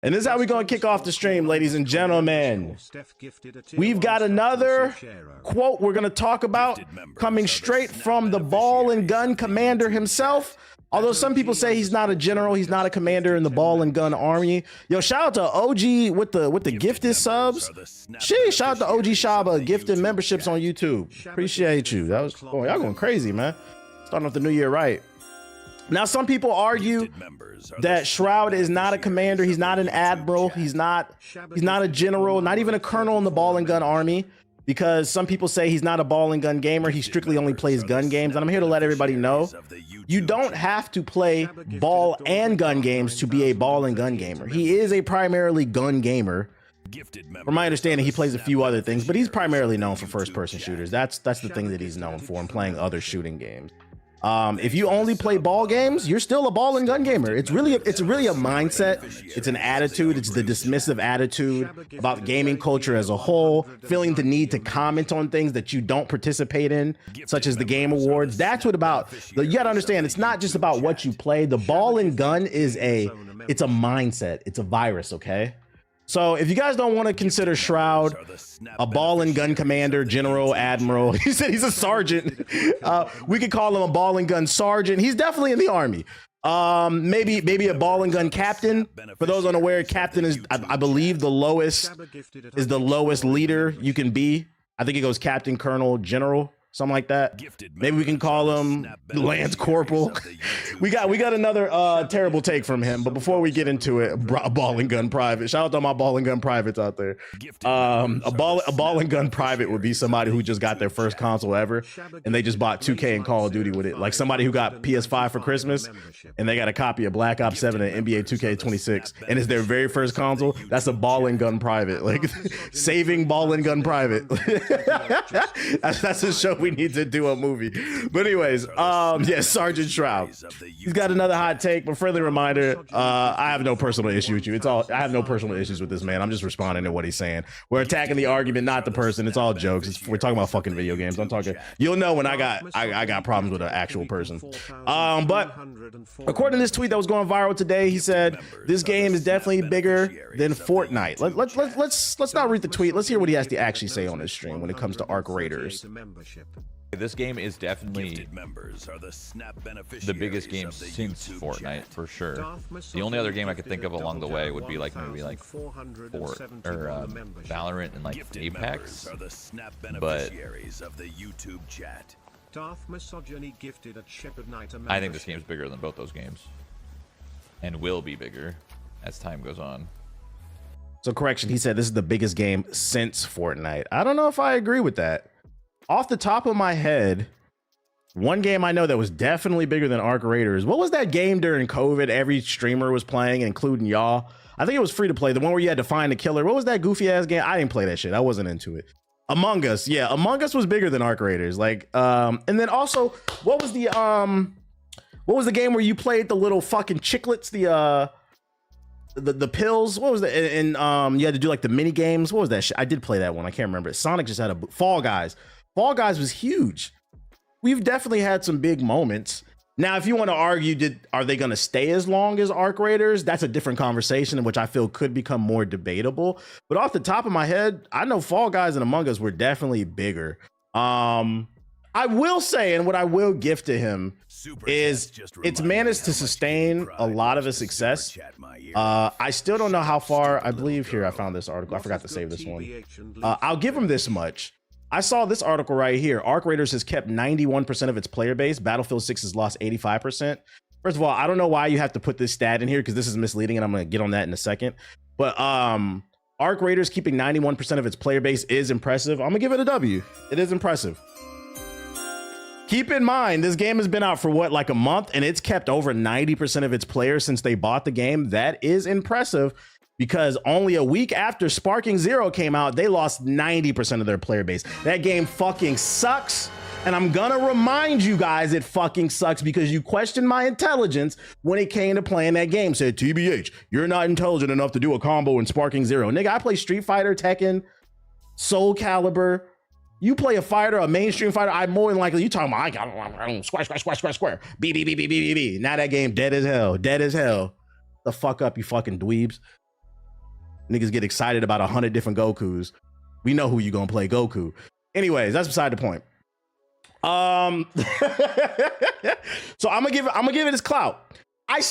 And this is how we're going to kick off the stream, ladies and gentlemen. We've got another quote we're going to talk about coming straight from the ball and gun commander himself. Although some people say he's not a general, he's not a commander in the ball and gun army. Yo, shout out to OG with the gifted subs. Sheesh, shout out to OG Shaba, gifted memberships on YouTube. Appreciate you. That was cool. Y'all going crazy, man. Starting off the new year right. Now, some people argue that Shroud is not a commander. He's not an admiral. He's not a general, not even a colonel in the ball and gun army, because some people say he's not a ball and gun gamer. He strictly only plays gun games. And I'm here to let everybody know, you don't have to play ball and gun games to be a ball and gun gamer. He is a primarily gun gamer. From my understanding, he plays a few other things, but he's primarily known for first-person shooters. That's the thing that he's known for, and playing other shooting games. If you only play ball games, you're still a ball and gun gamer. It's really a mindset. It's an attitude. It's the dismissive attitude about gaming culture as a whole, feeling the need to comment on things that you don't participate in, such as the Game Awards. That's what about. You gotta understand, it's not just about what you play. The ball and gun is it's a mindset. It's a virus, okay? So if you guys don't want to consider Shroud a ball and gun commander, general, admiral, he said he's a sergeant. We could call him a ball and gun sergeant. He's definitely in the army. Maybe a ball and gun captain. For those unaware, captain is, I believe, the lowest leader you can be. I think it goes captain, colonel, general, something like that. Maybe we can call him Lance Corporal. we got another terrible take from him, but before we get into it, a ball and gun private. Shout out to my ball and gun privates out there. A ball and gun private would be somebody who just got their first console ever, and they just bought 2K and Call of Duty with it. Like somebody who got PS5 for Christmas, and they got a copy of Black Ops 7 and NBA 2K26, and it's their very first console. That's a ball and gun private. Like saving ball and gun private. that's a show we need to do a movie. But anyways, yeah, Sergeant Shroud. He's got another hot take, but friendly reminder, I have no personal issue with you. I have no personal issues with this man. I'm just responding to what he's saying. We're attacking the argument, not the person. It's all jokes. We're talking about fucking video games. I'm talking, you'll know when I got problems with an actual person. But according to this tweet that was going viral today, he said this game is definitely bigger than Fortnite. Let's not read the tweet. Let's hear what he has to actually say on this stream when it comes to Arc Raiders. This game is definitely the biggest game since Fortnite, for sure. The only other game I could think of along the way would be like maybe like Valorant and like Apex. But I think this game's bigger than both those games, and will be bigger as time goes on. So correction, he said this is the biggest game since Fortnite. I don't know if I agree with that. Off the top of my head, one game I know that was definitely bigger than Arc Raiders. What was that game during COVID every streamer was playing, including y'all? I think it was free to play. The one where you had to find a killer. What was that goofy ass game? I didn't play that shit. I wasn't into it. Among Us. Yeah, Among Us was bigger than Arc Raiders. Like, and then also, what was the game where you played the little fucking chiclets, the pills? What was that? And you had to do like the mini games. What was that shit? I did play that one. I can't remember it. Sonic just had a Fall Guys. Fall Guys was huge. We've definitely had some big moments. Now, if you want to argue, are they going to stay as long as Arc Raiders? That's a different conversation, which I feel could become more debatable. But off the top of my head, I know Fall Guys and Among Us were definitely bigger. I will say, and what I will give to him is it's managed to sustain a lot of its success. I still don't know how far. I believe here I found this article. I forgot to save this one. I'll give him this much. I saw this article right here. Arc Raiders has kept 91% of its player base. Battlefield 6 has lost 85%. First of all, I don't know why you have to put this stat in here because this is misleading, and I'm going to get on that in a second. But Arc Raiders keeping 91% of its player base is impressive. I'm going to give it a W. It is impressive. Keep in mind, this game has been out for what, like a month, and it's kept over 90% of its players since they bought the game. That is impressive. Because only a week after Sparking Zero came out, they lost 90% of their player base. That game fucking sucks. And I'm gonna remind you guys it fucking sucks because you questioned my intelligence when it came to playing that game. Said, TBH, you're not intelligent enough to do a combo in Sparking Zero. Nigga, I play Street Fighter, Tekken, Soul Calibur. You play a fighter, a mainstream fighter, I'm more than likely, you talking about, I got square. B. Now that game dead as hell. The fuck up, you fucking dweebs. Niggas get excited about 100 different Gokus. We know who you gonna play Goku. Anyways, that's beside the point. So I'm gonna give it its clout. I'm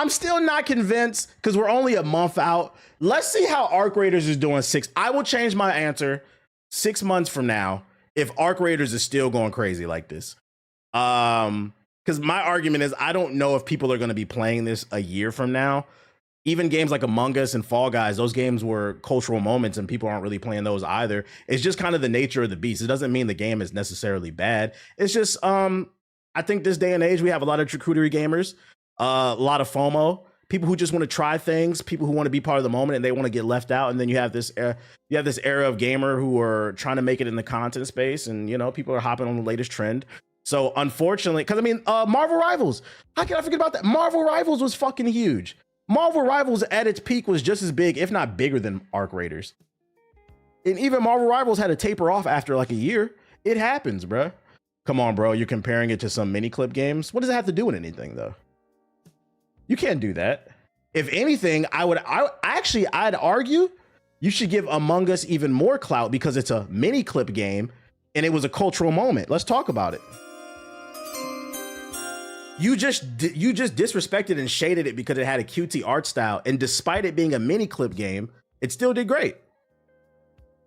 still not convinced because we're only a month out. Let's see how Arc Raiders is doing I will change my answer 6 months from now if Arc Raiders is still going crazy like this. Because my argument is I don't know if people are going to be playing this a year from now. Even games like Among Us and Fall Guys, those games were cultural moments and people aren't really playing those either. It's just kind of the nature of the beast. It doesn't mean the game is necessarily bad. It's just, I think this day and age, we have a lot of charcuterie gamers, a lot of FOMO, people who just want to try things, people who want to be part of the moment and they want to get left out. And then you have this era of gamer who are trying to make it in the content space. And, you know, people are hopping on the latest trend. So unfortunately, because I mean, Marvel Rivals, how can I forget about that? Marvel Rivals was fucking huge. Marvel Rivals at its peak was just as big, if not bigger than Arc Raiders. And even Marvel Rivals had to taper off after like a year. It happens, bro. Come on, bro. You're comparing it to some mini clip games. What does it have to do with anything, though? You can't do that. If anything, I'd argue you should give Among Us even more clout because it's a mini clip game and it was a cultural moment. Let's talk about it. You just disrespected and shaded it because it had a cutesy art style, and despite it being a mini clip game, it still did great.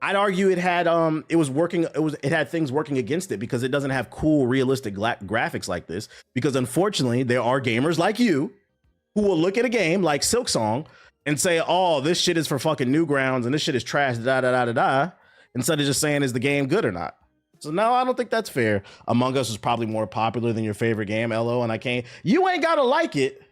I'd argue it had it had things working against it because it doesn't have cool, realistic graphics like this. Because unfortunately, there are gamers like you who will look at a game like Silksong and say, "Oh, this shit is for fucking Newgrounds and this shit is trash." Instead of just saying, "Is the game good or not?" So no, I don't think that's fair. Among Us is probably more popular than your favorite game, LO, and you ain't gotta like it,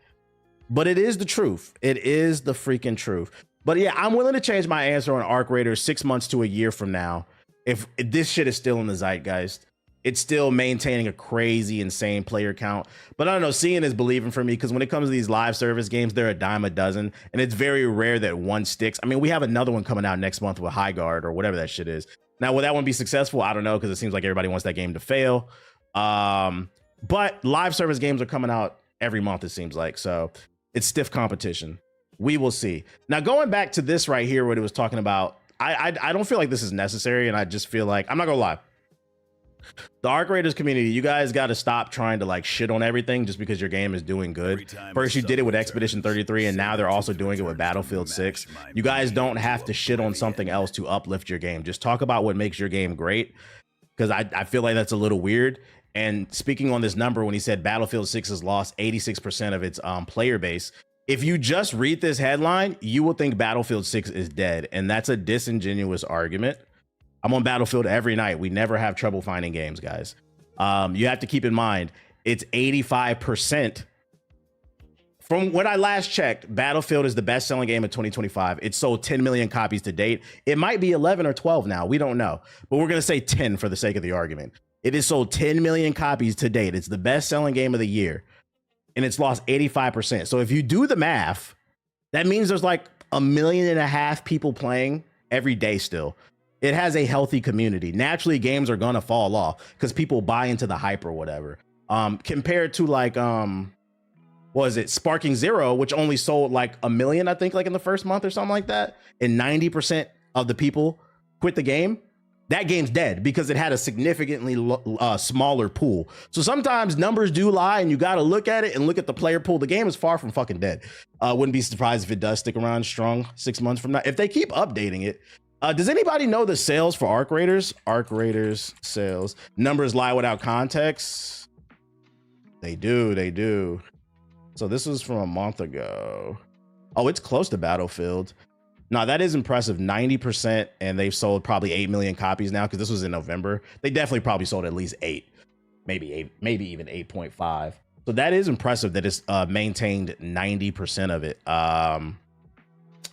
but it is the truth. It is the freaking truth. But yeah, I'm willing to change my answer on Arc Raiders 6 months to a year from now. If this shit is still in the zeitgeist, it's still maintaining a crazy, insane player count. But I don't know, seeing is believing for me, because when it comes to these live service games, they're a dime a dozen, and it's very rare that one sticks. I mean, we have another one coming out next month with High Guard or whatever that shit is. Now, will that one be successful? I don't know, because it seems like everybody wants that game to fail. But live service games are coming out every month, it seems like. So it's stiff competition. We will see. Now, going back to this right here, what it was talking about, I don't feel like this is necessary, and I just feel like, I'm not gonna lie. The Arc Raiders community, you guys got to stop trying to like shit on everything just because your game is doing good. First, you did it with Expedition 33, and now they're also doing it with Battlefield 6. You guys don't have to shit on something else to uplift your game. Just talk about what makes your game great, because I feel like that's a little weird. And speaking on this number, when he said Battlefield 6 has lost 86% of its player base, if you just read this headline, you will think Battlefield 6 is dead, and that's a disingenuous argument. I'm on Battlefield every night. We never have trouble finding games, guys. You have to keep in mind, it's 85%. From when I last checked, Battlefield is the best-selling game of 2025. It's sold 10 million copies to date. It might be 11 or 12 now. We don't know. But we're going to say 10 for the sake of the argument. It has sold 10 million copies to date. It's the best-selling game of the year. And it's lost 85%. So if you do the math, that means there's like 1.5 million people playing every day still. It has a healthy community. Naturally, games are gonna fall off because people buy into the hype or whatever. Compared to like what is it, Sparking Zero, which only sold like 1 million, I think, like in the first month or something like that, and 90% of the people quit the game. That game's dead because it had a significantly smaller pool. So sometimes numbers do lie, and you got to look at it and look at the player pool. The game is far from fucking dead. Wouldn't be surprised if it does stick around strong 6 months from now if they keep updating it. Does anybody know the sales for Arc Raiders? Arc Raiders sales. Numbers lie without context. They do. So this was from a month ago. Oh, it's close to Battlefield. No, that is impressive. 90%, and they've sold probably 8 million copies now, because this was in November. They definitely probably sold at least 8, maybe even 8.5. So that is impressive that it's maintained 90% of it.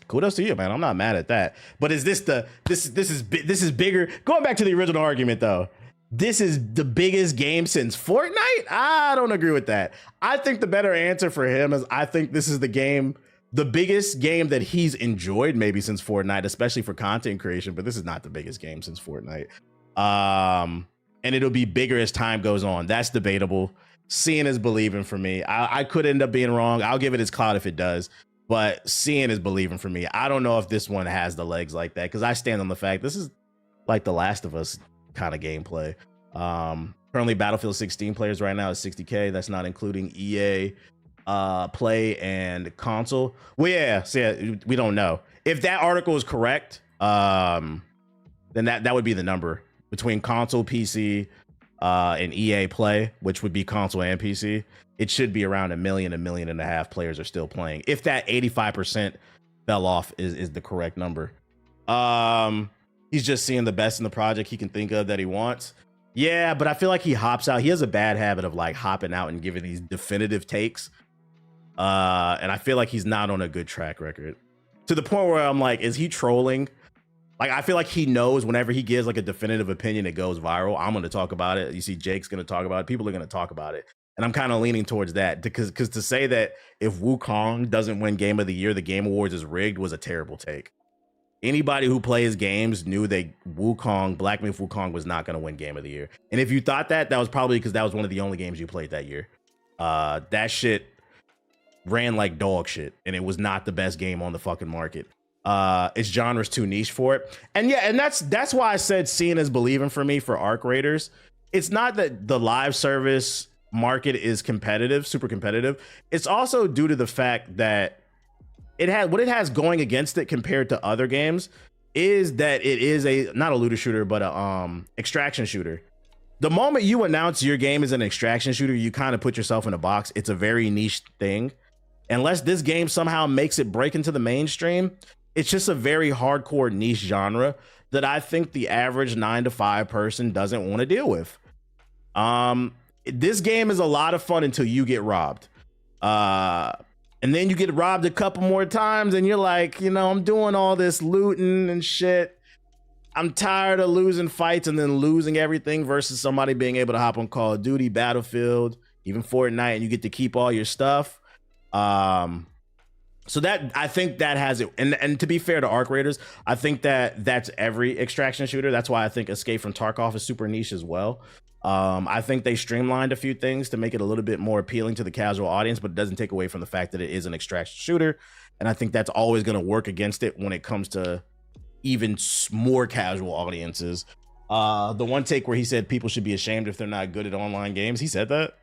Kudos to you, man. I'm not mad at that. But is this this is bigger? Going back to the original argument though, this is the biggest game since Fortnite? I don't agree with that. I think the better answer for him is I think this is the biggest game that he's enjoyed maybe since Fortnite, especially for content creation, but this is not the biggest game since Fortnite. And it'll be bigger as time goes on. That's debatable. Seeing is believing for me. I could end up being wrong. I'll give it its clout if it does. But seeing is believing for me. I don't know if this one has the legs like that, because I stand on the fact this is like The Last of Us kind of gameplay. Currently Battlefield 16 players right now is 60K. That's not including EA play and console. Well, yeah, so yeah, we don't know. If that article is correct, then that would be the number between console, PC, and EA play, which would be console and PC. It should be around 1 million, 1.5 million players are still playing. If that 85% fell off is the correct number. He's just seeing the best in the project he can think of that he wants. Yeah, but I feel like he hops out. He has a bad habit of like hopping out and giving these definitive takes. And I feel like he's not on a good track record, to the point where I'm like, is he trolling? Like, I feel like he knows whenever he gives like a definitive opinion, it goes viral. I'm going to talk about it. You see Jake's going to talk about it. People are going to talk about it. And I'm kind of leaning towards that, because to say that if Wukong doesn't win Game of the Year, the Game Awards is rigged was a terrible take. Anybody who plays games knew that Black Myth Wukong was not going to win Game of the Year. And if you thought that was probably because that was one of the only games you played that year. That shit ran like dog shit, and it was not the best game on the fucking market. Its genre's too niche for it. And yeah, and that's why I said seeing is believing for me for Arc Raiders. It's not that the live service market is competitive, super competitive. It's also due to the fact that what it has going against it compared to other games is that it is not a looter shooter, but a extraction shooter. The moment you announce your game is an extraction shooter, you kind of put yourself in a box. It's a very niche thing. Unless this game somehow makes it break into the mainstream, it's just a very hardcore niche genre that I think the average 9-to-5 person doesn't want to deal with. This game is a lot of fun until you get robbed. And then you get robbed a couple more times and you're like, I'm doing all this looting and shit. I'm tired of losing fights and then losing everything versus somebody being able to hop on Call of Duty, Battlefield, even Fortnite, and you get to keep all your stuff. So that, I think that has it. And to be fair to Arc Raiders, I think that's every extraction shooter. That's why I think Escape from Tarkov is super niche as well. I think they streamlined a few things to make it a little bit more appealing to the casual audience, but it doesn't take away from the fact that it is an extraction shooter. And I think that's always going to work against it when it comes to even more casual audiences. The one take where he said people should be ashamed if they're not good at online games. He said that.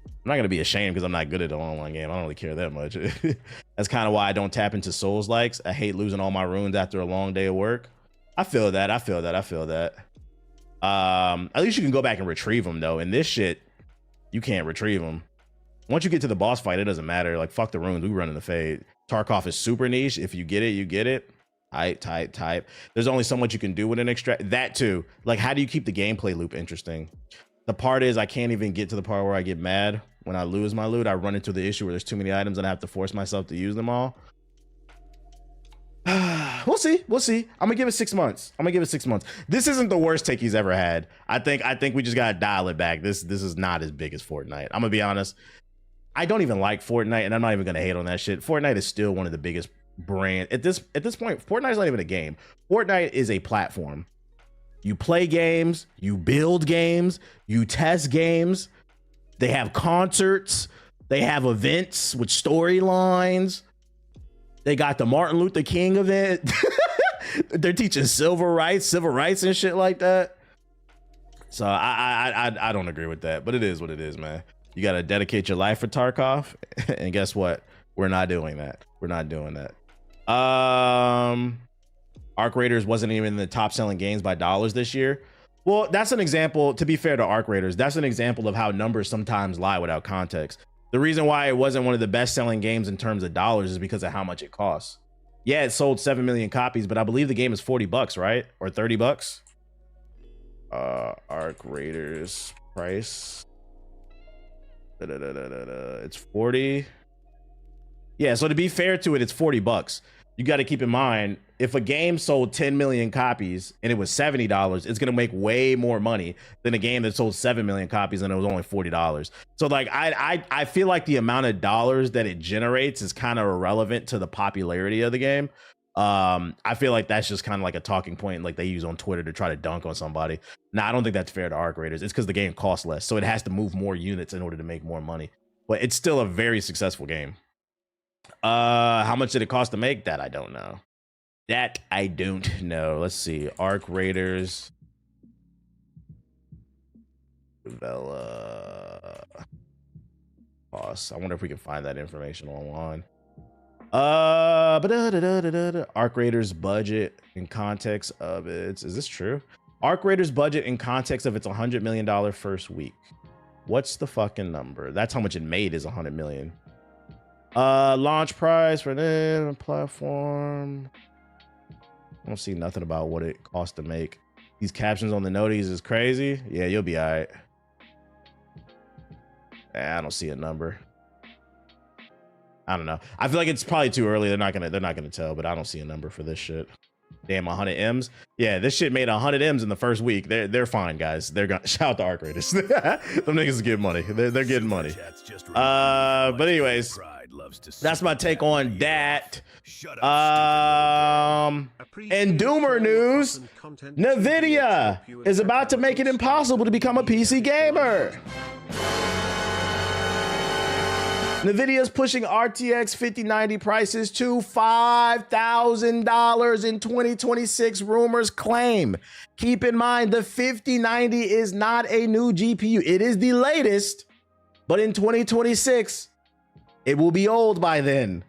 I'm not going to be ashamed because I'm not good at an online game. I don't really care that much. That's kind of why I don't tap into Souls likes. I hate losing all my runes after a long day of work. I feel that. At least you can go back and retrieve them though. In this shit, you can't retrieve them. Once you get to the boss fight, it doesn't matter. Like, fuck the runes, we run in the fade. Tarkov is super niche. If you get it, you get it. Type. There's only so much you can do with an extract. That too. Like, how do you keep the gameplay loop interesting? The part is I can't even get to the part where I get mad when I lose my loot. I run into the issue where there's too many items and I have to force myself to use them all. We'll see. I'm gonna give it 6 months. This isn't the worst take he's ever had. I think we just gotta dial it back. This is not as big as Fortnite. I'm gonna be honest. I don't even like Fortnite, and I'm not even gonna hate on that shit. Fortnite is still one of the biggest brand at this point. Fortnite's not even a game. Fortnite is a platform. You play games, you build games, you test games. They have concerts, they have events with storylines. They got the Martin Luther King event. They're teaching civil rights and shit like that. So I don't agree with that, but it is what it is, man. You got to dedicate your life for Tarkov, and guess what? We're not doing that. Arc Raiders wasn't even in the top selling games by dollars this year. Well, that's an example, to be fair to Arc Raiders, that's an example of how numbers sometimes lie without context. The reason why it wasn't one of the best selling games in terms of dollars is because of how much it costs. Yeah, it sold 7 million copies, but I believe the game is $40, right? Or $30. Arc Raiders price. It's 40. Yeah, so to be fair to it, it's $40. You got to keep in mind, if a game sold 10 million copies and it was $70, it's going to make way more money than a game that sold 7 million copies and it was only $40. So like, I feel like the amount of dollars that it generates is kind of irrelevant to the popularity of the game. I feel like that's just kind of like a talking point like they use on Twitter to try to dunk on somebody. Now, I don't think that's fair to Arc Raiders. It's because the game costs less, so it has to move more units in order to make more money. But it's still a very successful game. How much did it cost to make that? I don't know. That I don't know. Let's see. Arc Raiders. Cost. I wonder if we can find that information online. Arc Raiders budget in context of its, is this true? Arc Raiders budget in context of its $100 million first week. What's the fucking number? That's how much it made, is 100 million. Launch price for the platform. I don't see nothing about what it cost to make. These captions on the noties is crazy. Yeah, you'll be all right. I don't see a number. I don't know. I feel like it's probably too early. They're not gonna tell, but I don't see a number for this shit. Damn, 100 M's. Yeah, this shit made 100 M's in the first week. They're fine, guys. They're gonna shout out to Arc Raiders. Them niggas get money. They're getting money. But anyways, that's my take on that. In Doomer news, Nvidia is about to make it impossible to become a PC gamer. Nvidia is pushing RTX 5090 prices to $5,000 in 2026, rumors claim. Keep in mind, the 5090 is not a new GPU. It is the latest, but in 2026, it will be old by then.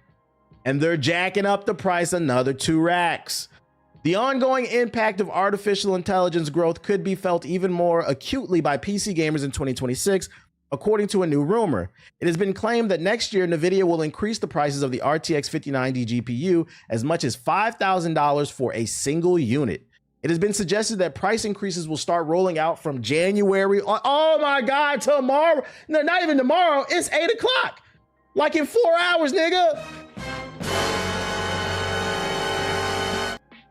And they're jacking up the price another 2 racks. The ongoing impact of artificial intelligence growth could be felt even more acutely by PC gamers in 2026, according to a new rumor. It has been claimed that next year, Nvidia will increase the prices of the RTX 5090 GPU as much as $5,000 for a single unit. It has been suggested that price increases will start rolling out from January. Oh my God, tomorrow. No, not even tomorrow. It's 8 o'clock. Like in 4 hours, nigga.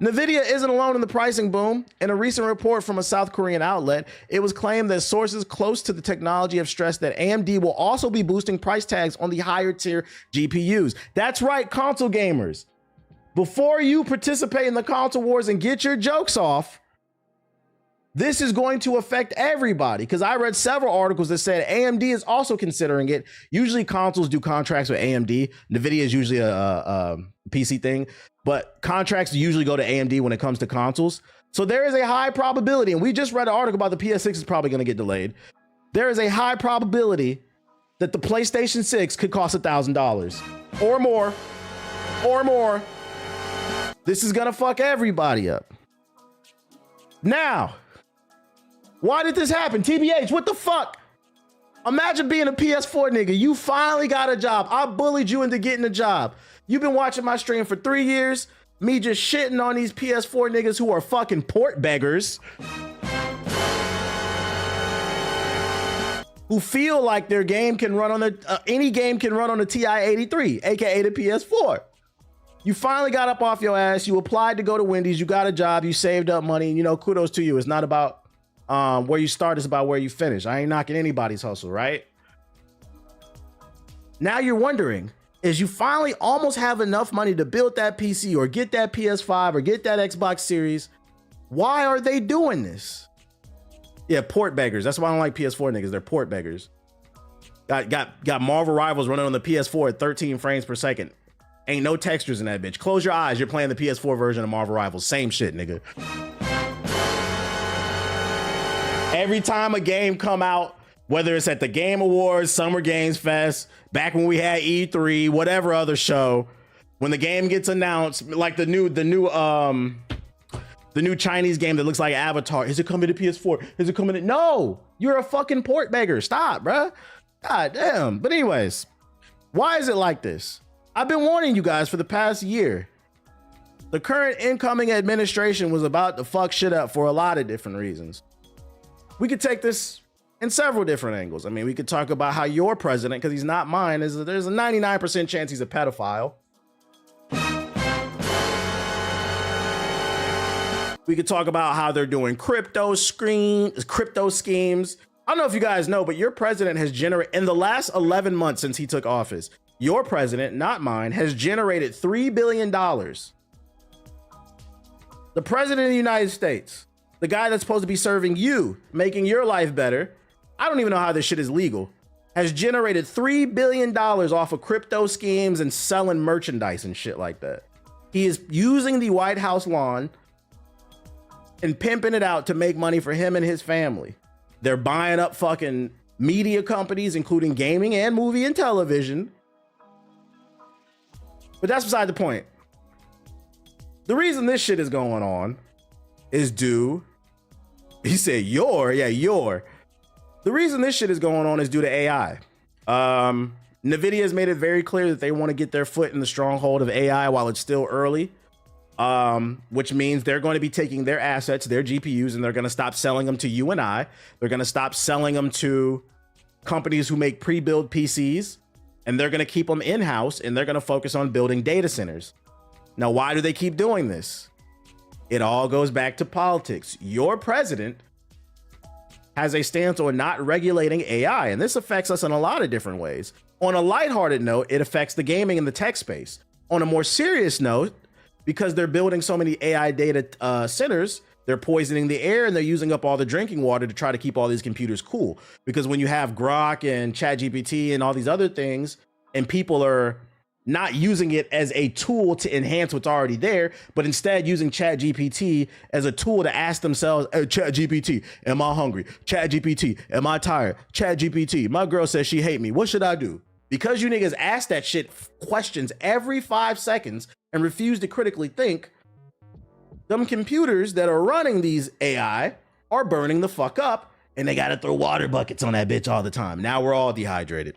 Nvidia isn't alone in the pricing boom. In a recent report from a South Korean outlet, it was claimed that sources close to the technology have stressed that AMD will also be boosting price tags on the higher tier GPUs. That's right, console gamers. Before you participate in the console wars and get your jokes off, this is going to affect everybody, because I read several articles that said AMD is also considering it. Usually consoles do contracts with AMD. Nvidia is usually a PC thing, but contracts usually go to AMD when it comes to consoles. So there is a high probability, and we just read an article about the PS6 is probably going to get delayed. There is a high probability that the PlayStation 6 could cost $1,000 or more, or more. This is going to fuck everybody up. Now, why did this happen? TBH, what the fuck? Imagine being a PS4 nigga. You finally got a job. I bullied you into getting a job. You've been watching my stream for 3 years. Me just shitting on these PS4 niggas who are fucking port beggars. Who feel like their game can run on the, any game can run on the TI-83, AKA the PS4. You finally got up off your ass. You applied to go to Wendy's. You got a job. You saved up money. You know, kudos to you. It's not about where you start, it's about where you finish. I ain't knocking anybody's hustle, right? Now you're wondering, is you finally almost have enough money to build that PC or get that PS5 or get that Xbox Series. Why are they doing this? Yeah, port beggars. That's why I don't like PS4 niggas. They're port beggars. Got Marvel Rivals running on the PS4 at 13 frames per second. Ain't no textures in that bitch. Close your eyes. You're playing the PS4 version of Marvel Rivals. Same shit, nigga. Every time a game come out, whether it's at the Game Awards, Summer Games Fest, back when we had E3, whatever other show, when the game gets announced, like the new Chinese game that looks like Avatar, is it coming to PS4? Is it coming to? No, you're a fucking port beggar. Stop, bruh. God damn. But anyways, why is it like this? I've been warning you guys for the past year. The current incoming administration was about to fuck shit up for a lot of different reasons. We could take this in several different angles. I mean, we could talk about how your president, because he's not mine, there's a 99% chance he's a pedophile. We could talk about how they're doing crypto schemes. I don't know if you guys know, but your president has generated, in the last 11 months since he took office, your president, not mine, has generated $3 billion. The president of the United States, the guy that's supposed to be serving you, making your life better. I don't even know how this shit is legal. has generated $3 billion off of crypto schemes and selling merchandise and shit like that. He is using the White House lawn and pimping it out to make money for him and his family. They're buying up fucking media companies, including gaming and movie and television. But that's beside the point. The reason this shit is going on is due, he said your. The reason this shit is going on is due to AI. NVIDIA has made it very clear that they want to get their foot in the stronghold of AI while it's still early, which means they're going to be taking their assets, their GPUs, and they're going to stop selling them to you and I. They're going to stop selling them to companies who make pre-built PCs, and they're going to keep them in-house, and they're going to focus on building data centers. Now, why do they keep doing this? It all goes back to politics. Your president has a stance on not regulating AI, and this affects us in a lot of different ways. On a lighthearted note, it affects the gaming and the tech space. On a more serious note, because they're building so many AI data centers, they're poisoning the air and they're using up all the drinking water to try to keep all these computers cool. Because when you have Grok and ChatGPT and all these other things, and people are not using it as a tool to enhance what's already there, but instead using ChatGPT as a tool to ask themselves, hey, ChatGPT, am I hungry? ChatGPT, am I tired? ChatGPT, my girl says she hate me. What should I do? Because you niggas ask that shit questions every 5 seconds and refuse to critically think, them computers that are running these AI are burning the fuck up, and they gotta throw water buckets on that bitch all the time. Now we're all dehydrated.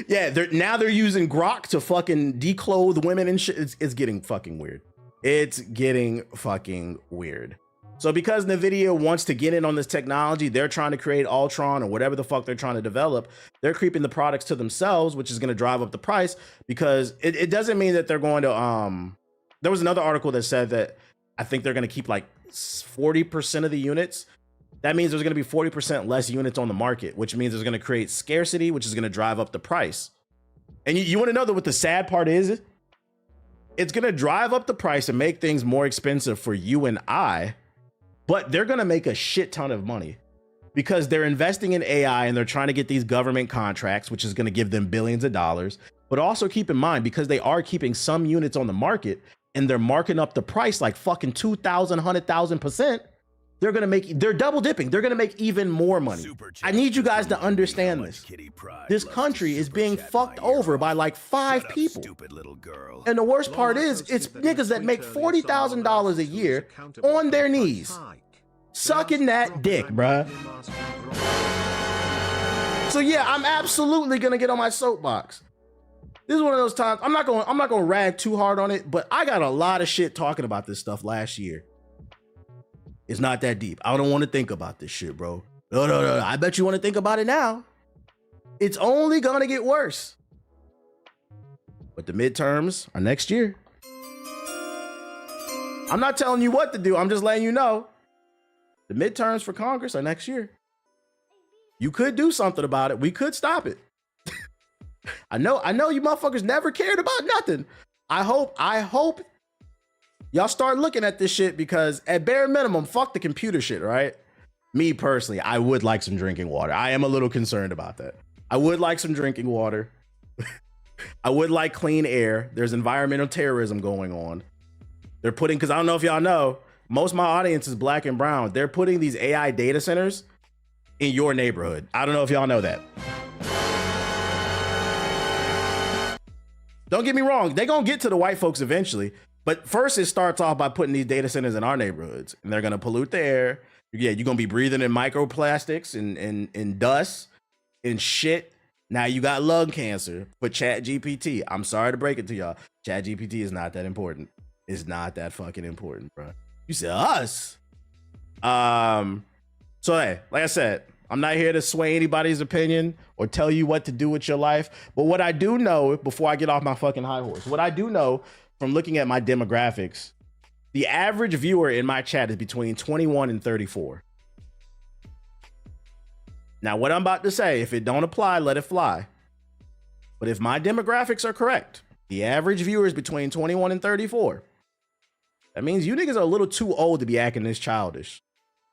Yeah, they're using Grok to fucking declothe women and shit. It's getting fucking weird. It's getting fucking weird. So because NVIDIA wants to get in on this technology, they're trying to create Ultron or whatever the fuck they're trying to develop. They're creeping the products to themselves, which is going to drive up the price, because it doesn't mean that they're going to, there was another article that said that I think they're going to keep like 40% of the units. That means there's going to be 40% less units on the market, which means there's going to create scarcity, which is going to drive up the price. And you want to know that what the sad part is? It's going to drive up the price and make things more expensive for you and I, but they're going to make a shit ton of money because they're investing in AI and they're trying to get these government contracts, which is going to give them billions of dollars. But also keep in mind, because they are keeping some units on the market and they're marking up the price like fucking 2,000, 100,000%. They're double dipping. They're going to make even more money. I need you guys to understand this. This country is being fucked over by like 5 people. And the worst part is, it's niggas that make $40,000 a year on their knees, sucking that dick, bruh. So yeah, I'm absolutely going to get on my soapbox. This is one of those times, I'm not going to rag too hard on it, but I got a lot of shit talking about this stuff last year. It's not that deep. I don't want to think about this shit, bro. No. I bet you want to think about it now. It's only going to get worse. But the midterms are next year. I'm not telling you what to do. I'm just letting you know. The midterms for Congress are next year. You could do something about it. We could stop it. I know you motherfuckers never cared about nothing. I hope y'all start looking at this shit, because at bare minimum, fuck the computer shit, right? Me personally, I would like some drinking water. I am a little concerned about that. I would like some drinking water. I would like clean air. There's environmental terrorism going on. They're putting, because I don't know if y'all know, most of my audience is black and brown. They're putting these AI data centers in your neighborhood. I don't know if y'all know that. Don't get me wrong. They're going to get to the white folks eventually. But first, it starts off by putting these data centers in our neighborhoods, and they're going to pollute the air. Yeah, you're going to be breathing in microplastics and dust and shit. Now you got lung cancer for ChatGPT. I'm sorry to break it to y'all. ChatGPT is not that important. It's not that fucking important, bro. You said us. So hey, like I said, I'm not here to sway anybody's opinion or tell you what to do with your life. But what I do know, before I get off my fucking high horse, what I do know from looking at my demographics, the average viewer in my chat is between 21 and 34. Now, what I'm about to say, if it don't apply, let it fly. But if my demographics are correct, the average viewer is between 21 and 34. That means you niggas are a little too old to be acting this childish.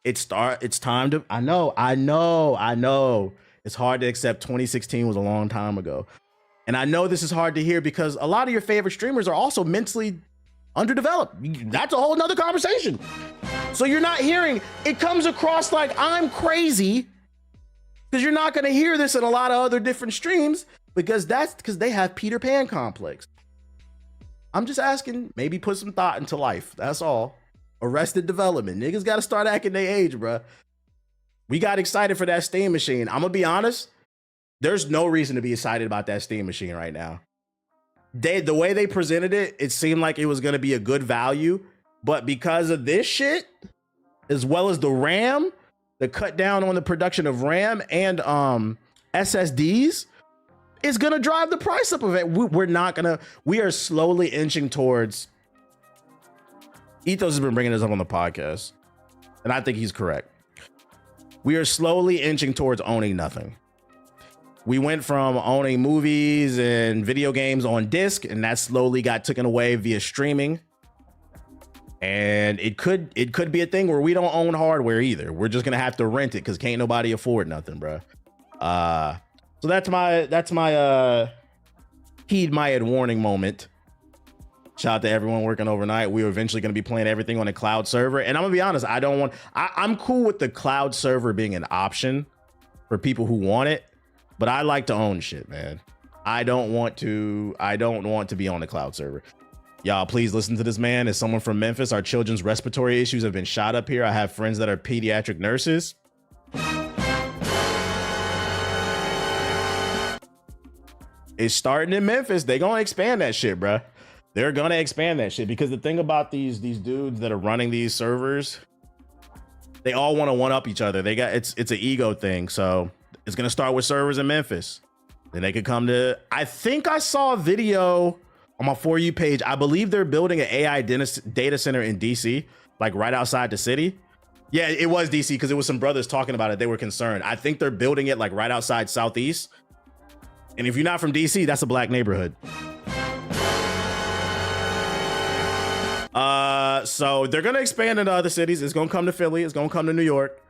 It's time to, I know. It's hard to accept 2016 was a long time ago. And I know this is hard to hear because a lot of your favorite streamers are also mentally underdeveloped. That's a whole nother conversation. So you're not hearing, it comes across like I'm crazy because you're not going to hear this in a lot of other different streams because they have Peter Pan complex. I'm just asking, maybe put some thought into life. That's all. Arrested development. Niggas got to start acting their age, bruh. We got excited for that Steam machine. I'm going to be honest. There's no reason to be excited about that Steam machine right now. The way they presented it, it seemed like it was going to be a good value. But because of this shit, as well as the RAM, the cut down on the production of RAM and SSDs, is going to drive the price up of it. We are slowly inching towards. Ethos has been bringing this up on the podcast, and I think he's correct. We are slowly inching towards owning nothing. We went from owning movies and video games on disc, and that slowly got taken away via streaming. And it could be a thing where we don't own hardware either. We're just gonna have to rent it because can't nobody afford nothing, bro. So that's my heed my head warning moment. Shout out to everyone working overnight. We are eventually going to be playing everything on a cloud server. And I'm going to be honest, I'm cool with the cloud server being an option for people who want it, but I like to own shit, man. I don't want to be on the cloud server. Y'all, please listen to this man. As someone from Memphis, our children's respiratory issues have been shot up here. I have friends that are pediatric nurses. It's starting in Memphis. They going to expand that shit, bruh. They're gonna expand that shit because the thing about these dudes that are running these servers, they all want to one up each other. It's an ego thing. So it's gonna start with servers in Memphis. Then they could come to. I think I saw a video on my For You page. I believe they're building an AI data center in DC, like right outside the city. Yeah, it was DC because it was some brothers talking about it. They were concerned. I think they're building it like right outside Southeast. And if you're not from DC, that's a black neighborhood. So they're gonna expand into other cities. It's gonna come to Philly. It's gonna come to New York.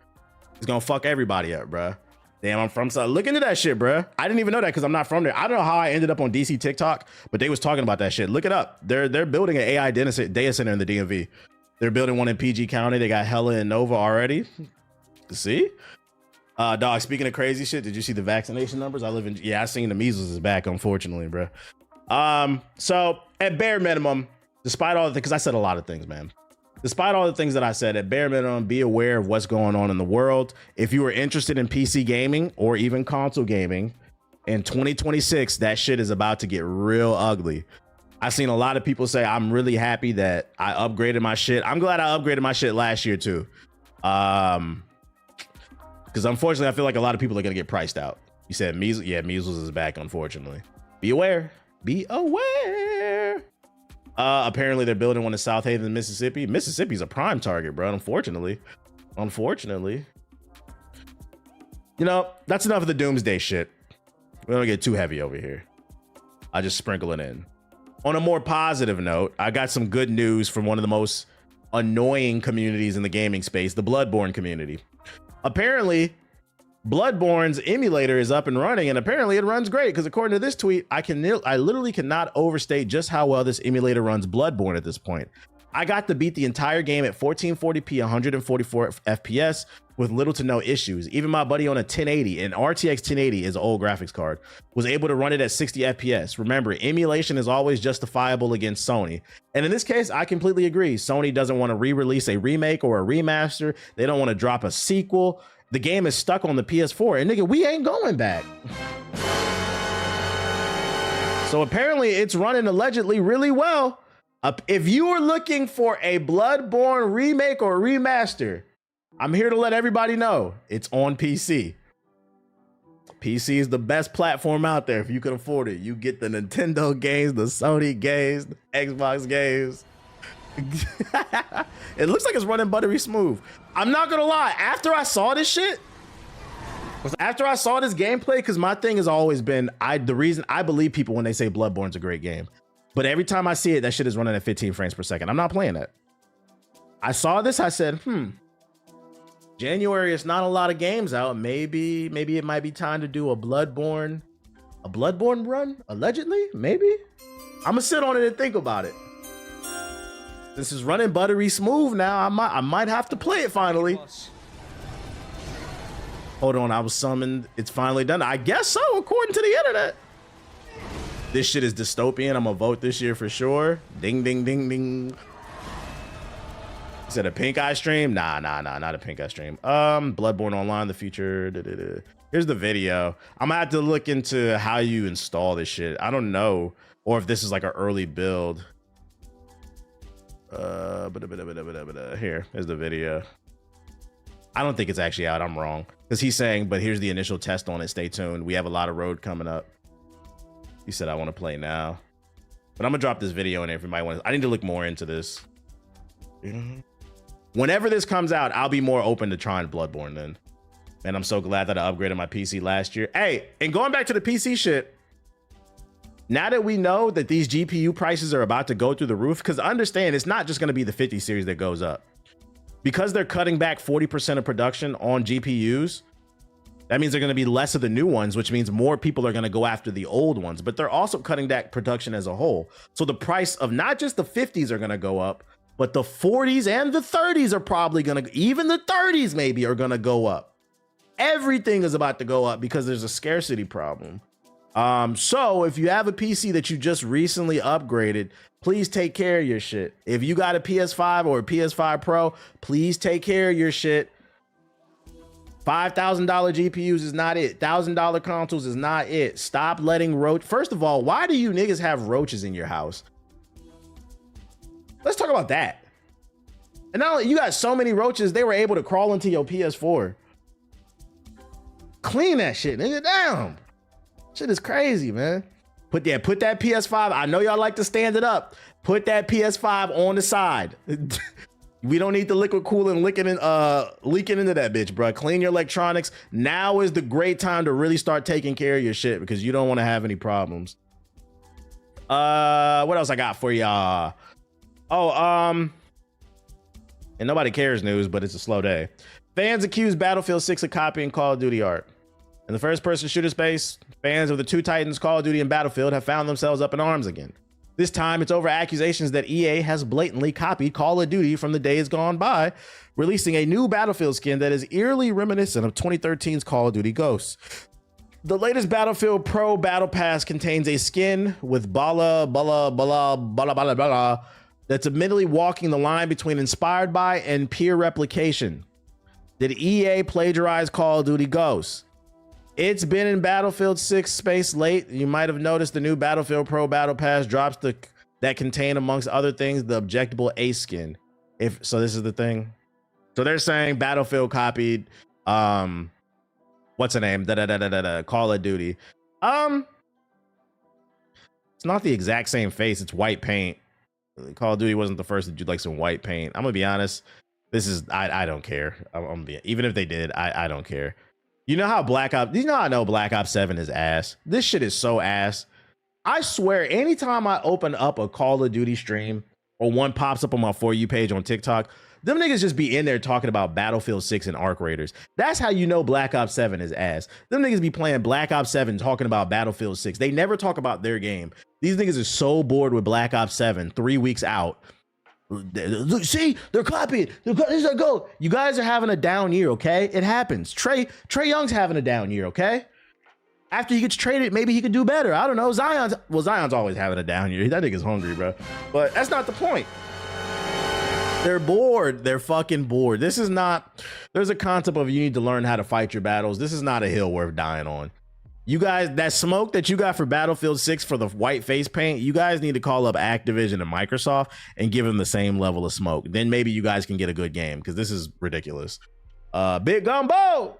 It's gonna fuck everybody up, bruh. Damn, I'm from South. Look into that shit, bruh. I didn't even know that because I'm not from there. I don't know how I ended up on DC TikTok, but they was talking about that shit. Look it up. They're building an AI data center in the DMV. They're building one in PG County. They got Hella and Nova already. See? Dog, speaking of crazy shit, did you see the vaccination numbers? I seen the measles is back, unfortunately, bruh. So at bare minimum, despite all the things, because I said a lot of things, man. Despite all the things that I said, at bare minimum, be aware of what's going on in the world. If you are interested in PC gaming or even console gaming, in 2026, that shit is about to get real ugly. I've seen a lot of people say, I'm really happy that I upgraded my shit. I'm glad I upgraded my shit last year too. Because unfortunately, I feel like a lot of people are going to get priced out. You said measles. Yeah, measles is back, unfortunately. Be aware. Be aware. Apparently they're building one in South Haven, Mississippi. Mississippi's a prime target, bro. Unfortunately, you know, that's enough of the doomsday shit. We don't get too heavy over here. I just sprinkle it in. On a more positive note, I got some good news from one of the most annoying communities in the gaming space, the Bloodborne community. Apparently, Bloodborne's emulator is up and running, and apparently it runs great because according to this tweet, I literally cannot overstate just how well this emulator runs Bloodborne at this point. I got to beat the entire game at 1440p, 144 FPS with little to no issues. Even my buddy on a 1080, an RTX 1080 is an old graphics card, was able to run it at 60 FPS. Remember, emulation is always justifiable against Sony. And in this case, I completely agree. Sony doesn't want to re-release a remake or a remaster. They don't want to drop a sequel. The game is stuck on the PS4, and nigga, we ain't going back. So apparently it's running allegedly really well. If you are looking for a Bloodborne remake or remaster, I'm here to let everybody know it's on PC. PC is the best platform out there if you can afford it. You get the Nintendo games, the Sony games, the Xbox games. It looks like it's running buttery smooth. I'm not gonna lie, after I saw this shit, after I saw this gameplay, because my thing has always been, the reason I believe people when they say Bloodborne's a great game, but every time I see it, that shit is running at 15 frames per second. I'm not playing that. I saw this. I said, January is not a lot of games out. Maybe it might be time to do a Bloodborne run, allegedly. Maybe I'm gonna sit on it and think about it. This is running buttery smooth now. I might have to play it finally. Hold on, I was summoned. It's finally done. I guess so, according to the internet. This shit is dystopian. I'm gonna vote this year for sure. Ding, ding, ding, ding. Is it a pink eye stream? Nah, not a pink eye stream. Bloodborne Online, the future. Here's the video. I'm gonna have to look into how you install this shit. I don't know, or if this is like an early build. Here's the video. I don't think it's actually out. I'm wrong, because he's saying, but here's the initial test on it. Stay tuned. We have a lot of road coming up. He said, I want to play now, but I'm gonna drop this video in there if anybody wants. I need to look more into this. Whenever this comes out, I'll be more open to trying Bloodborne then. And I'm so glad that I upgraded my PC last year. Hey, and going back to the PC shit, now that we know that these GPU prices are about to go through the roof, because understand, it's not just going to be the 50 series that goes up. Because they're cutting back 40% of production on GPUs, that means they're going to be less of the new ones, which means more people are going to go after the old ones. But they're also cutting back production as a whole. So the price of not just the 50s are going to go up, but the 40s and the 30s are probably going to, even the 30s maybe are going to go up. Everything is about to go up because there's a scarcity problem. So if you have a PC that you just recently upgraded, please take care of your shit. If you got a PS5 or a PS5 Pro, please take care of your shit. $5,000 GPUs is not it. $1,000 consoles is not it. Stop letting First of all, why do you niggas have roaches in your house? Let's talk about that. And not only you got so many roaches, they were able to crawl into your PS4. Clean that shit, nigga. Damn. Shit is crazy, man. Put that PS5. I know y'all like to stand it up. Put that PS5 on the side. We don't need the liquid coolant leaking into that bitch, bro. Clean your electronics. Now is the great time to really start taking care of your shit, because you don't want to have any problems. What else I got for y'all? And nobody cares news, but it's a slow day. Fans accuse Battlefield 6 of copying Call of Duty art. In the first-person shooter space, fans of the two titans, Call of Duty and Battlefield, have found themselves up in arms again. This time, it's over accusations that EA has blatantly copied Call of Duty from the days gone by, releasing a new Battlefield skin that is eerily reminiscent of 2013's Call of Duty Ghosts. The latest Battlefield Pro Battle Pass contains a skin with bala that's admittedly walking the line between inspired by and peer replication. Did EA plagiarize Call of Duty Ghosts? It's been in Battlefield 6 space late. You might have noticed the new Battlefield Pro Battle Pass drops that contain, amongst other things, the objectable Ace skin. So this is the thing. So they're saying Battlefield copied what's the name? Call of Duty. It's not the exact same face, it's white paint. Call of Duty wasn't the first to do like some white paint. I'm gonna be honest. This is I don't care. Even if they did, I don't care. You know how I know Black Ops 7 is ass. This shit is so ass. I swear, anytime I open up a Call of Duty stream or one pops up on my For You page on TikTok, them niggas just be in there talking about Battlefield 6 and Arc Raiders. That's how you know Black Ops 7 is ass. Them niggas be playing Black Ops 7 talking about Battlefield 6. They never talk about their game. These niggas are so bored with Black Ops 7 3 weeks out. See, they're copying. This is a goal. You guys are having a down year, okay? It happens. Trey Young's having a down year, okay? After he gets traded, maybe he could do better. I don't know. Zion's always having a down year. That nigga's hungry, bro. But that's not the point. They're bored. They're fucking bored. This is not. There's a concept of you need to learn how to fight your battles. This is not a hill worth dying on. You guys, that smoke that you got for Battlefield 6 for the white face paint, you guys need to call up Activision and Microsoft and give them the same level of smoke. Then maybe you guys can get a good game, because this is ridiculous. Big Gumbo.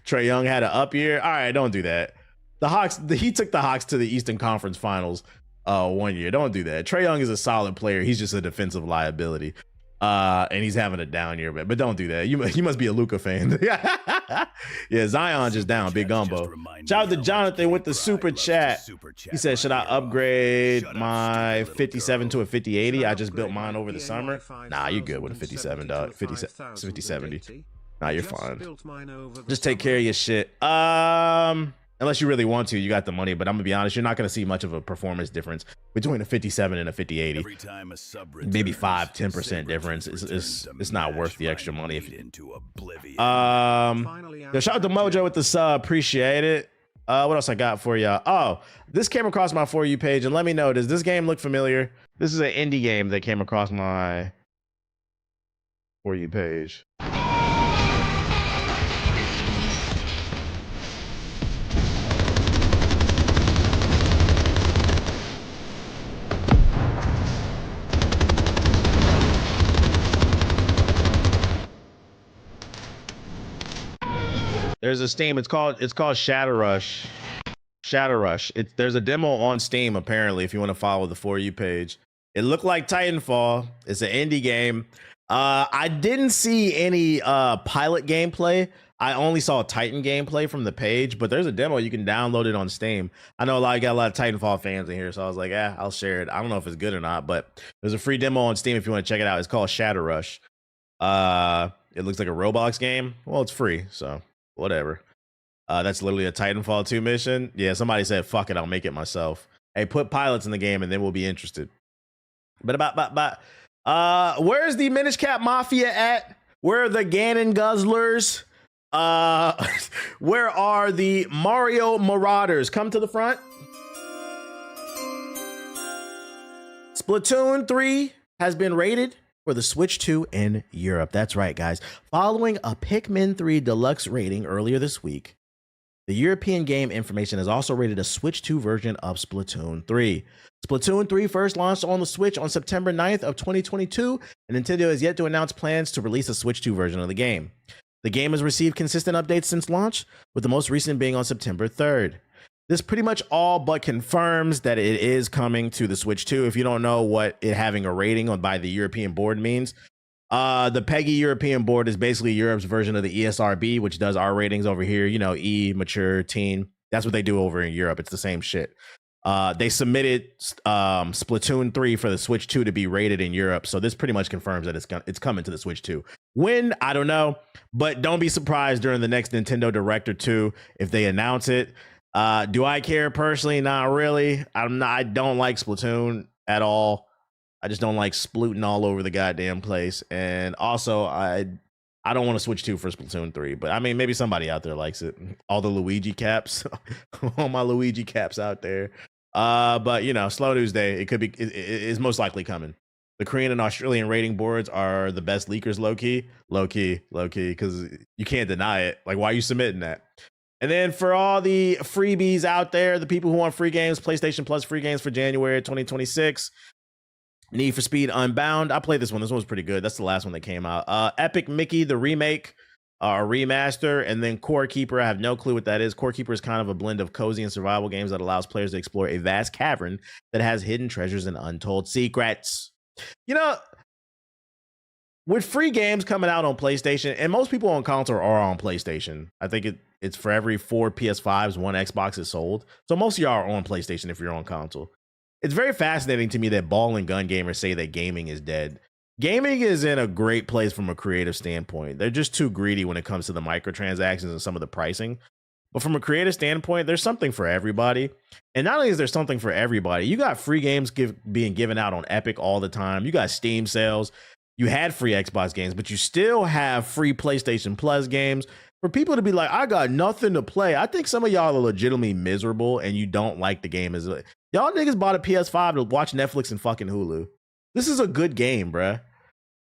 Trey Young had an up year. All right, don't do that. The Hawks, he took the Hawks to the Eastern Conference Finals 1 year. Don't do that. Trey Young is a solid player. He's just a defensive liability. And he's having a down year, but don't do that. You must be a Luka fan. Yeah, Zion just down, big gumbo. Shout out to Jonathan with the super chat. He said, should I upgrade my 57 to a 5080? I just built mine over the summer. Nah, you good with a 57, dog. 5070. Nah, you're fine. Just take care of your shit. Unless you really want to, you got the money, but I'm gonna be honest, you're not gonna see much of a performance difference between a 57 and a 5080. Maybe 5-10% difference. It's not worth the extra money. If shout out to Mojo with the sub, appreciate it. What else I got for y'all? Oh, this came across my For You page, and let me know, does this game look familiar? This is an indie game that came across my For You page. There's a Steam. It's called Shadowrush. Shadowrush. There's a demo on Steam apparently. If you want to follow the For You page, it looked like Titanfall. It's an indie game. I didn't see any pilot gameplay. I only saw Titan gameplay from the page, but there's a demo. You can download it on Steam. I know you got a lot of Titanfall fans in here, so I was like, I'll share it. I don't know if it's good or not, but there's a free demo on Steam if you want to check it out. It's called Shadowrush. It looks like a Roblox game. Well, it's free, so whatever. That's literally a Titanfall 2 mission. Yeah, somebody said, fuck it, I'll make it myself. Hey, put pilots in the game and then we'll be interested. But where's the Minish Cap Mafia at? Where are the Ganon Guzzlers? Where are the Mario Marauders? Come to the front. Splatoon 3 has been rated for the Switch 2 in Europe. That's right, guys. Following a Pikmin 3 Deluxe rating earlier this week, the European Game Information has also rated a Switch 2 version of Splatoon 3. Splatoon 3 first launched on the Switch on September 9th of 2022, and Nintendo has yet to announce plans to release a Switch 2 version of the game. The game has received consistent updates since launch, with the most recent being on September 3rd. This pretty much all but confirms that it is coming to the Switch 2. If you don't know what it having a rating by the European board means, the PEGI European board is basically Europe's version of the ESRB, which does our ratings over here. You know, E, mature, teen. That's what they do over in Europe. It's the same shit. They submitted Splatoon 3 for the Switch 2 to be rated in Europe. So this pretty much confirms that it's coming to the Switch 2. When? I don't know. But don't be surprised during the next Nintendo Direct or 2 if they announce it. Do I care personally? Not really. I don't like Splatoon at all. I just don't like splooting all over the goddamn place. And also, I don't want to Switch 2 for Splatoon 3. But I mean, maybe somebody out there likes it. All the Luigi caps. All my Luigi caps out there. But, you know, slow news day. It could be. It's most likely coming. The Korean and Australian rating boards are the best leakers, low-key, because you can't deny it. Like, why are you submitting that? And then for all the freebies out there, the people who want free games, PlayStation Plus free games for January 2026. Need for Speed Unbound. I played this one. This one was pretty good. That's the last one that came out. Epic Mickey, the remake, remaster, and then Core Keeper. I have no clue what that is. Core Keeper is kind of a blend of cozy and survival games that allows players to explore a vast cavern that has hidden treasures and untold secrets. You know, with free games coming out on PlayStation, and most people on console are on PlayStation. I think it's for every 4 PS5s, 1 Xbox is sold. So most of y'all are on PlayStation if you're on console. It's very fascinating to me that ball and gun gamers say that gaming is dead. Gaming is in a great place from a creative standpoint. They're just too greedy when it comes to the microtransactions and some of the pricing. But from a creative standpoint, there's something for everybody. And not only is there something for everybody, you got free games being given out on Epic all the time. You got Steam sales. You had free Xbox games, but you still have free PlayStation Plus games. For people to be like, I got nothing to play. I think some of y'all are legitimately miserable and you don't like the game. Y'all niggas bought a PS5 to watch Netflix and fucking Hulu. This is a good game, bruh.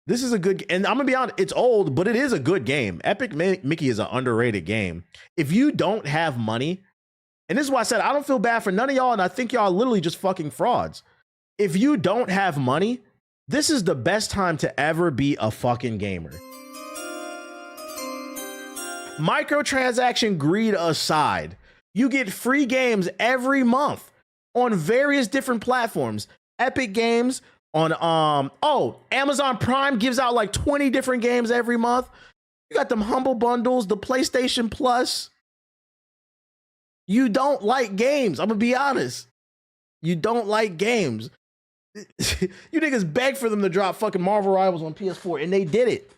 This is a good, and I'm gonna be honest, it's old, but it is a good game. Epic Mickey is an underrated game. If you don't have money, and this is why I said I don't feel bad for none of y'all, and I think y'all are literally just fucking frauds. If you don't have money, this is the best time to ever be a fucking gamer. Microtransaction greed aside, you get free games every month on various different platforms. Epic Games on Amazon Prime gives out like 20 different games every month. You got them humble bundles, the PlayStation Plus. You don't like games. I'm gonna be honest. You don't like games. You niggas begged for them to drop fucking Marvel Rivals on PS4, and they did it.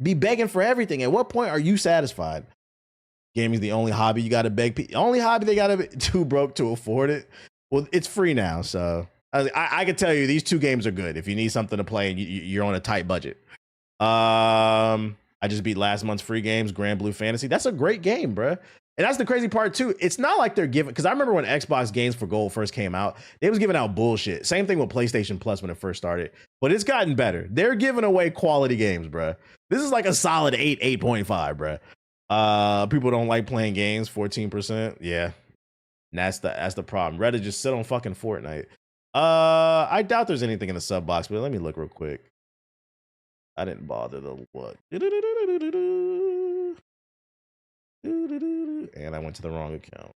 Be begging for everything. At what point are you satisfied? Gaming's the only hobby you gotta beg. Only hobby they gotta be too broke to afford it. Well, it's free now, so I can tell you these two games are good. If you need something to play and you're on a tight budget. I just beat last month's free games, Grand Blue Fantasy. That's a great game, bruh. And that's the crazy part too. It's not like they're giving, because I remember when Xbox Games for Gold first came out, they was giving out bullshit. Same thing with PlayStation Plus when it first started, but it's gotten better. They're giving away quality games, bruh. This is like a solid 8, 8.5, bruh. People don't like playing games, 14%. Yeah. And that's the problem. Reddit just sit on fucking Fortnite. I doubt there's anything in the sub box, but let me look real quick. I didn't bother to look. And I went to the wrong account.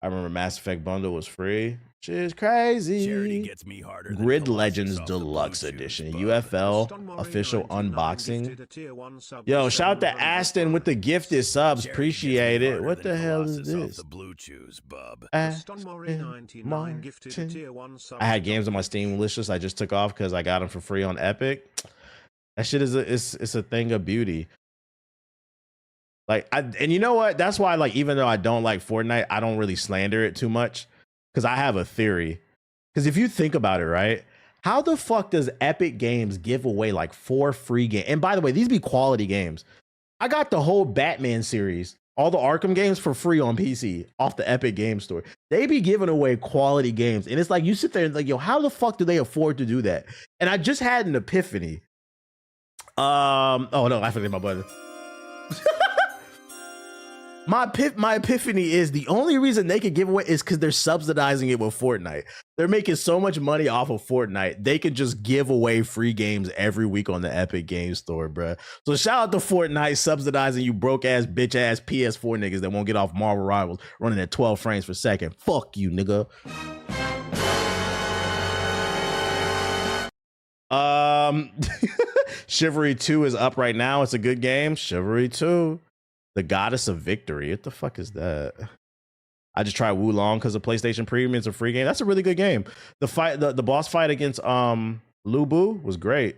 I remember Mass Effect Bundle was free. Shit is crazy. Charity gets me harder than Grid Colossus Legends off the Deluxe blue shoes, Edition. bud. UFL official unboxing. Yo, shout out to Aston with the gifted subs. Charity gets Appreciate me it. harder What than the hell is Colossus off this? the blue chews, bub. I had games on my Steam wishlist I just took off because I got them for free on Epic. That shit is it's a thing of beauty. Like, and you know what? That's why, like, even though I don't like Fortnite, I don't really slander it too much because I have a theory. Because if you think about it, right? How the fuck does Epic Games give away like 4 free games? And by the way, these be quality games. I got the whole Batman series, all the Arkham games for free on PC off the Epic Games Store. They be giving away quality games. And it's like, you sit there and like, yo, how the fuck do they afford to do that? And I just had an epiphany. Oh no, I forget my button. My epiphany is the only reason they could give away is because they're subsidizing it with Fortnite. They're making so much money off of Fortnite, they could just give away free games every week on the Epic Games Store, bruh. So shout out to Fortnite subsidizing you broke ass bitch ass PS4 niggas that won't get off Marvel Rivals running at 12 frames per second. Fuck you, nigga. Chivalry 2 is up right now. It's a good game. Chivalry 2. The Goddess of Victory. What the fuck is that? I just tried Wulong because of PlayStation Premium. It's a free game. That's a really good game. The fight, the boss fight against Lu Bu was great.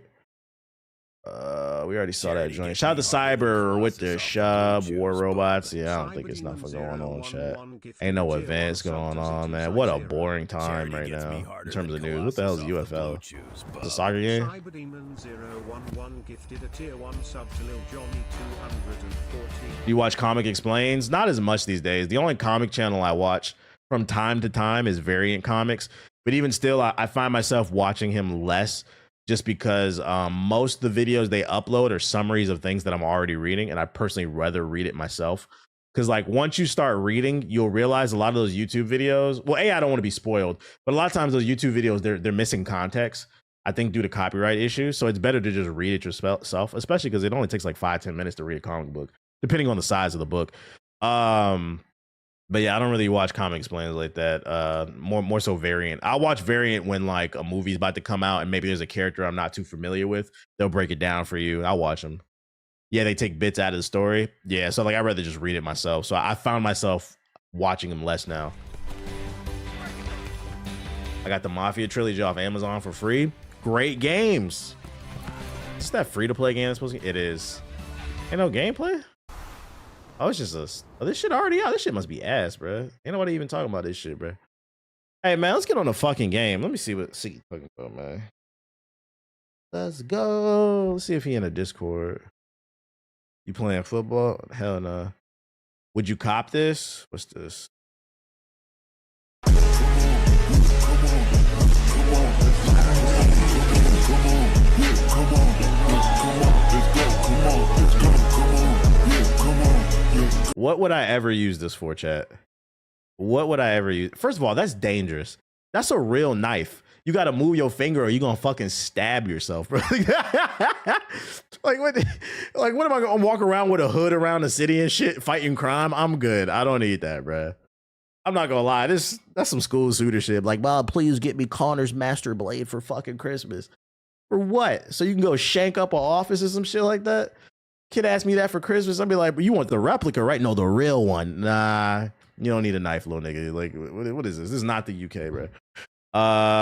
We already saw that joint. Shout out to Cyber with the Shub War Robots. Yeah, I don't think it's nothing going on, chat. Ain't no events going on, man. What a boring time right now in terms of news. What the hell is UFL? It's a soccer game? Do you watch Comic Explains? Not as much these days. The only comic channel I watch from time to time is Variant Comics. But even still, I find myself watching him less just because most of the videos they upload are summaries of things that I'm already reading, and I personally rather read it myself. Because like once you start reading, you'll realize a lot of those YouTube videos, well, I don't want to be spoiled, but a lot of times those YouTube videos, they're missing context, I think due to copyright issues. So it's better to just read it yourself, especially because it only takes like 5-10 minutes to read a comic book, depending on the size of the book. But yeah, I don't really watch Comic Explains like that. More so Variant. I'll watch Variant when like a movie's about to come out and maybe there's a character I'm not too familiar with. They'll break it down for you. I'll watch them. Yeah, they take bits out of the story. Yeah, so like I'd rather just read it myself. So I found myself watching them less now. I got the Mafia trilogy off Amazon for free. Great games. Is that free to play game that's supposed to? It is. Ain't no gameplay? Oh, it's just this shit already out. This shit must be ass, bro. Ain't nobody even talking about this shit, bro. Hey, man, let's get on the fucking game. Let me see what fucking go, man. Let's go. Let's see if he in a Discord. You playing football? Hell no. Would you cop this? What's this? What would I ever use this for, chat? What would I ever use? First of all, that's dangerous. That's a real knife. You got to move your finger or you're going to fucking stab yourself, bro. Like, what am I going to walk around with a hood around the city and shit, fighting crime? I'm good. I don't need that, bro. I'm not gonna lie, that's some school shooter shit. Like, Bob, please get me Connor's Master Blade for fucking Christmas. For what? So you can go shank up an office or some shit like that? Kid asked me that for Christmas. I'd be like, but you want the replica, right? No, the real one. Nah, you don't need a knife, little nigga. Like, what is this? This is not the UK, bro.